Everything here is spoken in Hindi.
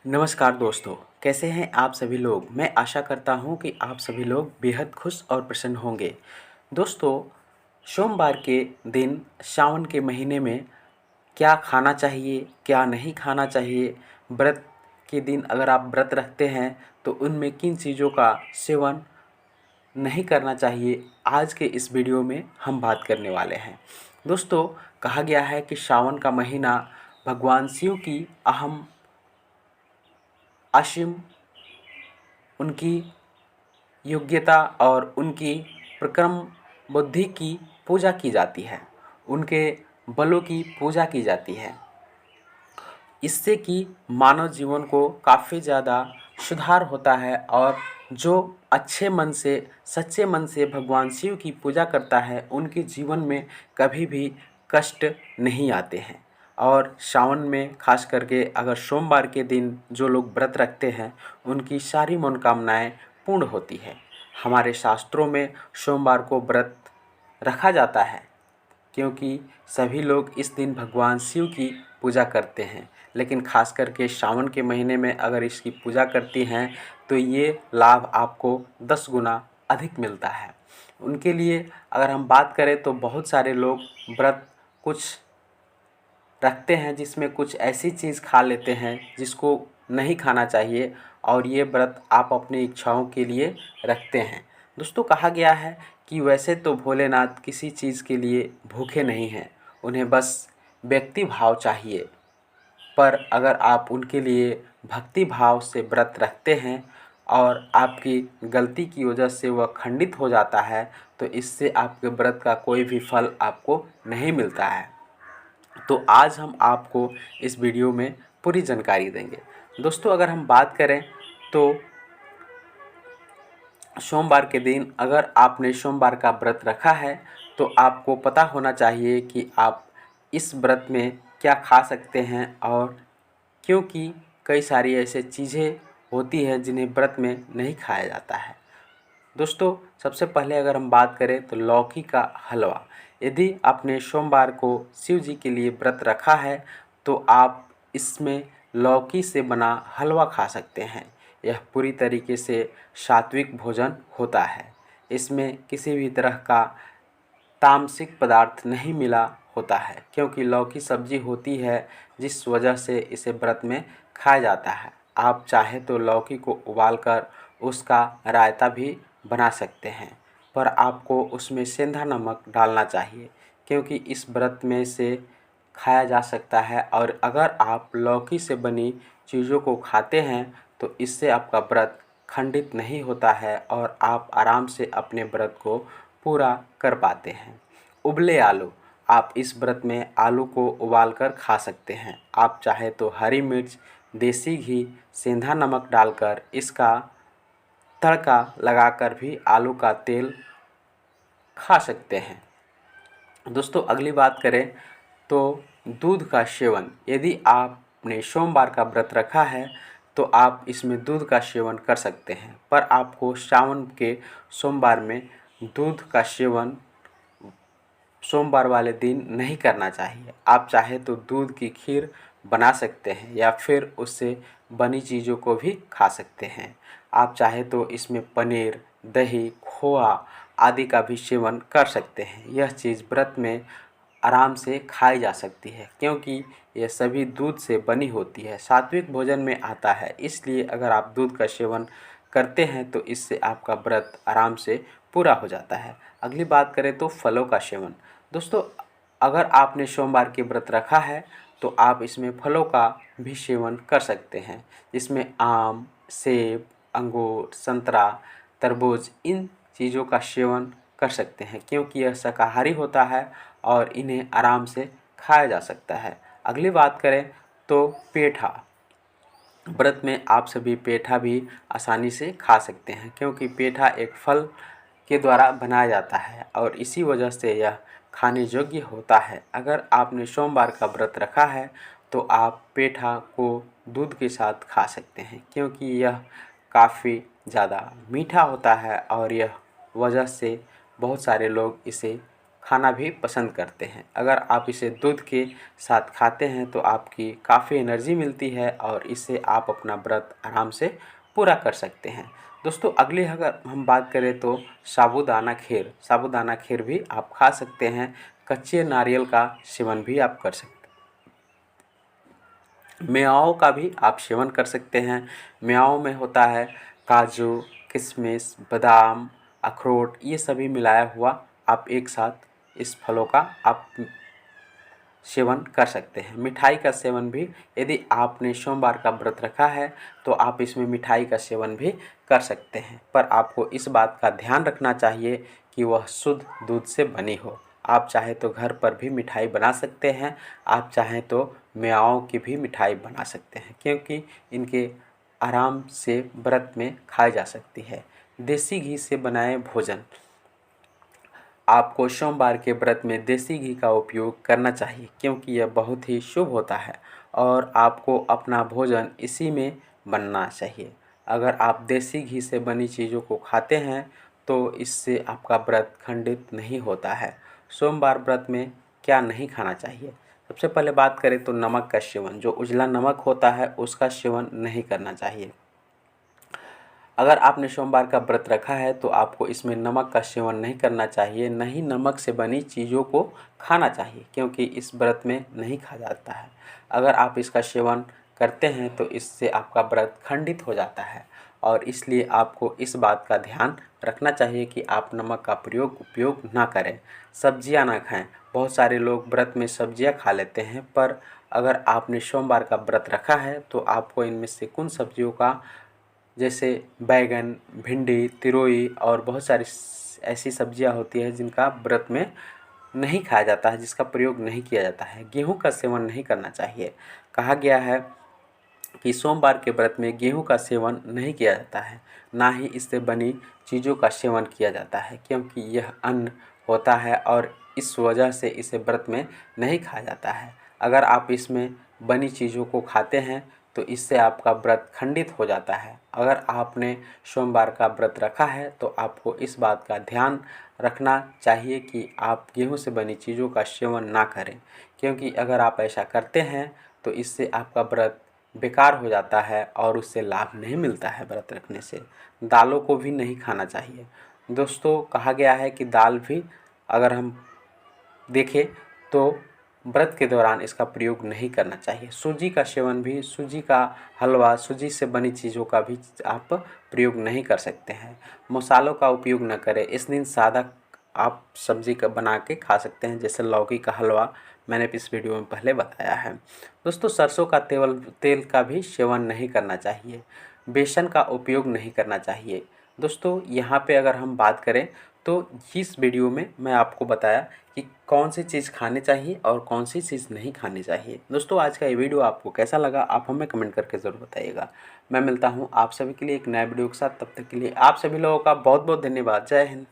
नमस्कार दोस्तों, कैसे हैं आप सभी लोग। मैं आशा करता हूं कि आप सभी लोग बेहद खुश और प्रसन्न होंगे। दोस्तों, सोमवार के दिन सावन के महीने में क्या खाना चाहिए, क्या नहीं खाना चाहिए, व्रत के दिन अगर आप व्रत रखते हैं तो उनमें किन चीज़ों का सेवन नहीं करना चाहिए, आज के इस वीडियो में हम बात करने वाले हैं। दोस्तों, कहा गया है कि सावन का महीना भगवान शिव की असीम उनकी योग्यता और उनकी प्रक्रम बुद्धि की पूजा की जाती है, उनके बलों की पूजा की जाती है। इससे कि मानव जीवन को काफ़ी ज़्यादा सुधार होता है और जो अच्छे मन से, सच्चे मन से भगवान शिव की पूजा करता है, उनके जीवन में कभी भी कष्ट नहीं आते हैं। और सावन में खास करके अगर सोमवार के दिन जो लोग व्रत रखते हैं, उनकी सारी मनोकामनाएं पूर्ण होती है। हमारे शास्त्रों में सोमवार को व्रत रखा जाता है क्योंकि सभी लोग इस दिन भगवान शिव की पूजा करते हैं। लेकिन खास करके सावन के महीने में अगर इसकी पूजा करती हैं तो ये लाभ आपको 10 गुना अधिक मिलता है। उनके लिए अगर हम बात करें तो बहुत सारे लोग व्रत कुछ रखते हैं जिसमें कुछ ऐसी चीज़ खा लेते हैं जिसको नहीं खाना चाहिए, और ये व्रत आप अपनी इच्छाओं के लिए रखते हैं। दोस्तों, कहा गया है कि वैसे तो भोलेनाथ किसी चीज़ के लिए भूखे नहीं हैं, उन्हें बस व्यक्ति भाव चाहिए। पर अगर आप उनके लिए भक्ति भाव से व्रत रखते हैं और आपकी गलती की वजह से वह खंडित हो जाता है, तो इससे आपके व्रत का कोई भी फल आपको नहीं मिलता है। तो आज हम आपको इस वीडियो में पूरी जानकारी देंगे। दोस्तों, अगर हम बात करें तो सोमवार के दिन अगर आपने सोमवार का व्रत रखा है तो आपको पता होना चाहिए कि आप इस व्रत में क्या खा सकते हैं, और क्योंकि कई सारी ऐसी चीज़ें होती हैं जिन्हें व्रत में नहीं खाया जाता है। दोस्तों, सबसे पहले अगर हम बात करें तो लौकी का हलवा। यदि आपने सोमवार को शिव जी के लिए व्रत रखा है तो आप इसमें लौकी से बना हलवा खा सकते हैं। यह पूरी तरीके से सात्विक भोजन होता है। इसमें किसी भी तरह का तामसिक पदार्थ नहीं मिला होता है, क्योंकि लौकी सब्जी होती है जिस वजह से इसे व्रत में खाया जाता है। आप चाहे तो लौकी को उबालकर उसका रायता भी बना सकते हैं, पर आपको उसमें सेंधा नमक डालना चाहिए, क्योंकि इस व्रत में से खाया जा सकता है। और अगर आप लौकी से बनी चीज़ों को खाते हैं तो इससे आपका व्रत खंडित नहीं होता है और आप आराम से अपने व्रत को पूरा कर पाते हैं। उबले आलू, आप इस व्रत में आलू को उबाल कर खा सकते हैं। आप चाहे तो हरी मिर्च, देसी घी, सेंधा नमक डालकर इसका तड़का लगाकर भी आलू का तेल खा सकते हैं। दोस्तों, अगली बात करें तो दूध का सेवन। यदि आपने सोमवार का व्रत रखा है तो आप इसमें दूध का सेवन कर सकते हैं, पर आपको सावन के सोमवार में दूध का सेवन सोमवार वाले दिन नहीं करना चाहिए। आप चाहे तो दूध की खीर बना सकते हैं या फिर उससे बनी चीज़ों को भी खा सकते हैं। आप चाहे तो इसमें पनीर, दही, खोआ आदि का भी सेवन कर सकते हैं। यह चीज़ व्रत में आराम से खाई जा सकती है, क्योंकि यह सभी दूध से बनी होती है, सात्विक भोजन में आता है। इसलिए अगर आप दूध का सेवन करते हैं तो इससे आपका व्रत आराम से पूरा हो जाता है। अगली बात करें तो फलों का सेवन। दोस्तों, अगर आपने सोमवार के व्रत रखा है तो आप इसमें फलों का भी सेवन कर सकते हैं, जिसमें आम, सेब, अंगूर, संतरा, तरबूज इन चीज़ों का सेवन कर सकते हैं, क्योंकि यह शाकाहारी होता है और इन्हें आराम से खाया जा सकता है। अगली बात करें तो पेठा। व्रत में आप सभी पेठा भी आसानी से खा सकते हैं, क्योंकि पेठा एक फल के द्वारा बनाया जाता है और इसी वजह से यह खाने योग्य होता है। अगर आपने सोमवार का व्रत रखा है तो आप पेठा को दूध के साथ खा सकते हैं, क्योंकि यह काफ़ी ज़्यादा मीठा होता है और यह वजह से बहुत सारे लोग इसे खाना भी पसंद करते हैं। अगर आप इसे दूध के साथ खाते हैं तो आपकी काफ़ी एनर्जी मिलती है और इससे आप अपना व्रत आराम से पूरा कर सकते हैं। दोस्तों अगली अगर हम बात करें तो साबूदाना खीर भी आप खा सकते हैं। कच्चे नारियल का सेवन भी आप कर सकते हैं। मेवाओं का भी आप सेवन कर सकते हैं। मेवाओं में होता है काजू, किशमिश, बादाम, अखरोट, ये सभी मिलाया हुआ आप एक साथ इस फलों का आप सेवन कर सकते हैं। मिठाई का सेवन भी, यदि आपने सोमवार का व्रत रखा है तो आप इसमें मिठाई का सेवन भी कर सकते हैं, पर आपको इस बात का ध्यान रखना चाहिए कि वह शुद्ध दूध से बनी हो। आप चाहे तो घर पर भी मिठाई बना सकते हैं, आप चाहें तो मेवाओं की भी मिठाई बना सकते हैं, क्योंकि इनके आराम से व्रत में खाई जा सकती है। देसी घी से बनाए भोजन, आपको सोमवार के व्रत में देसी घी का उपयोग करना चाहिए, क्योंकि यह बहुत ही शुभ होता है और आपको अपना भोजन इसी में बनना चाहिए। अगर आप देसी घी से बनी चीज़ों को खाते हैं तो इससे आपका व्रत खंडित नहीं होता है। सोमवार व्रत में क्या नहीं खाना चाहिए? सबसे पहले बात करें तो नमक का सेवन, जो उजला नमक होता है उसका सेवन नहीं करना चाहिए। अगर आपने सोमवार का व्रत रखा है तो आपको इसमें नमक का सेवन नहीं करना चाहिए, न ही नमक से बनी चीज़ों को खाना चाहिए, क्योंकि इस व्रत में नहीं खाया जाता है। अगर आप इसका सेवन करते हैं तो इससे आपका व्रत खंडित हो जाता है और इसलिए आपको इस बात का ध्यान रखना चाहिए कि आप नमक का उपयोग ना करें। सब्जियां ना खाएं। बहुत सारे लोग व्रत में सब्जियां खा लेते हैं, पर अगर आपने सोमवार का व्रत रखा है तो आपको इनमें से कुछ सब्जियों का, जैसे बैगन, भिंडी, तिरोई और बहुत सारी ऐसी सब्जियां होती है जिनका व्रत में नहीं खाया जाता है, जिसका प्रयोग नहीं किया जाता है। गेहूं का सेवन नहीं करना चाहिए। कहा गया है कि सोमवार के व्रत में गेहूं का सेवन नहीं किया जाता है, ना ही इससे बनी चीज़ों का सेवन किया जाता है, क्योंकि यह अन्न होता है और इस वजह से इसे व्रत में नहीं खाया जाता है। अगर आप इसमें बनी चीज़ों को खाते हैं तो इससे आपका व्रत खंडित हो जाता है। अगर आपने सोमवार का व्रत रखा है तो आपको इस बात का ध्यान रखना चाहिए कि आप गेहूं से बनी चीज़ों का सेवन ना करें, क्योंकि अगर आप ऐसा करते हैं तो इससे आपका व्रत बेकार हो जाता है और उससे लाभ नहीं मिलता है व्रत रखने से। दालों को भी नहीं खाना चाहिए। दोस्तों कहा गया है कि दाल भी अगर हम देखें तो व्रत के दौरान इसका प्रयोग नहीं करना चाहिए। सूजी का सेवन भी, सूजी का हलवा, सूजी से बनी चीज़ों का भी आप प्रयोग नहीं कर सकते हैं। मसालों का उपयोग न करें। इस दिन सादा आप सब्जी का बना के खा सकते हैं, जैसे लौकी का हलवा मैंने इस वीडियो में पहले बताया है। दोस्तों सरसों का तेल का भी सेवन नहीं करना चाहिए। बेसन का उपयोग नहीं करना चाहिए। दोस्तों यहाँ पे अगर हम बात करें तो इस वीडियो में मैं आपको बताया कि कौन सी चीज़ खानी चाहिए और कौन सी चीज़ नहीं खानी चाहिए। दोस्तों आज का ये वीडियो आपको कैसा लगा आप हमें कमेंट करके ज़रूर बताइएगा। मैं मिलता हूँ आप सभी के लिए एक नए वीडियो के साथ। तब तक के लिए आप सभी लोगों का बहुत बहुत धन्यवाद। जय हिंद।